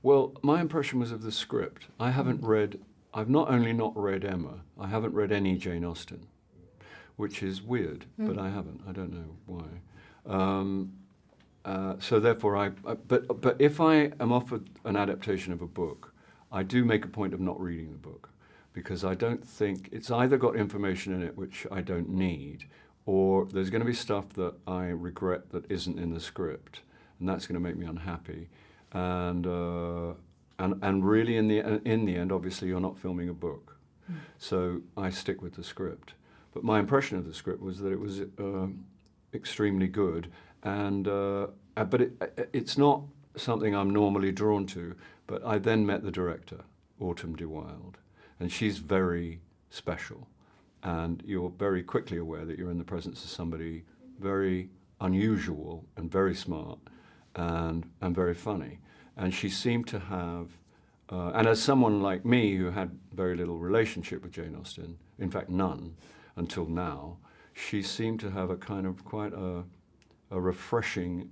Well, my impression was of the script. I've not only not read Emma, I haven't read any Jane Austen, which is weird, but I haven't. I don't know why. So therefore, but if I am offered an adaptation of a book, I do make a point of not reading the book, because I don't think it's either got information in it which I don't need, or there's going to be stuff that I regret that isn't in the script, and that's going to make me unhappy. And really, in the end, obviously, you're not filming a book, so I stick with the script. But my impression of the script was that it was extremely good, but it's not something I'm normally drawn to. But I then met the director, Autumn de Wilde, and she's very special, and you're very quickly aware that you're in the presence of somebody very unusual and very smart and very funny. And she seemed to have, and as someone like me who had very little relationship with Jane Austen, in fact none until now, she seemed to have a kind of quite a refreshing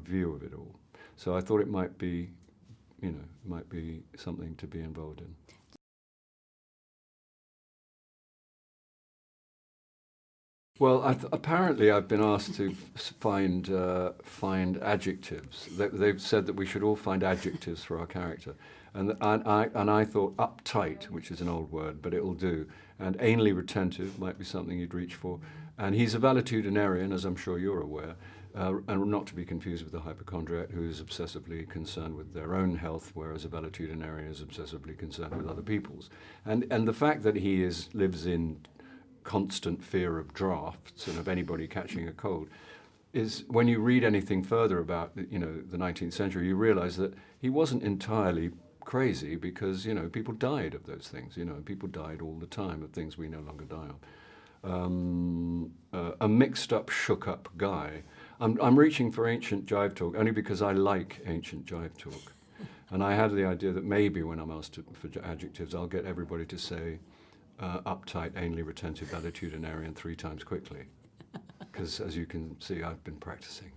view of it all. So I thought it might be, might be something to be involved in. Well, apparently I've been asked to find adjectives. They've said that we should all find adjectives for our character, and I thought uptight, which is an old word, but it'll do, and anally retentive might be something you'd reach for. And he's a valetudinarian, as I'm sure you're aware, and not to be confused with a hypochondriac who is obsessively concerned with their own health, whereas a valetudinarian is obsessively concerned with other people's. And the fact that he lives in constant fear of drafts and of anybody catching a cold is, when you read anything further about the 19th century, you realize that he wasn't entirely crazy, because people died of those things. People died all the time of things we no longer die of. A mixed up, shook up guy. I'm reaching for ancient jive talk only because I like ancient jive talk, and I had the idea that maybe when I'm asked for adjectives, I'll get everybody to say uptight, anally retentive, valetudinarian 3 times quickly, because as you can see, I've been practicing.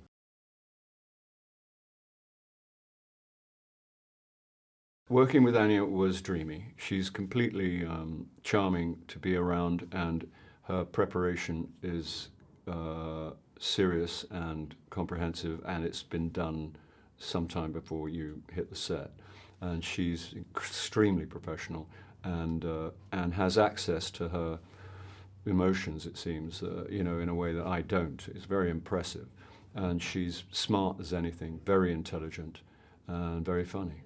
Working with Anya was dreamy. She's completely charming to be around, and her preparation is serious and comprehensive, and it's been done sometime before you hit the set. And she's extremely professional, and has access to her emotions, it seems, in a way that I don't. It's very impressive. And she's smart as anything, very intelligent, and very funny.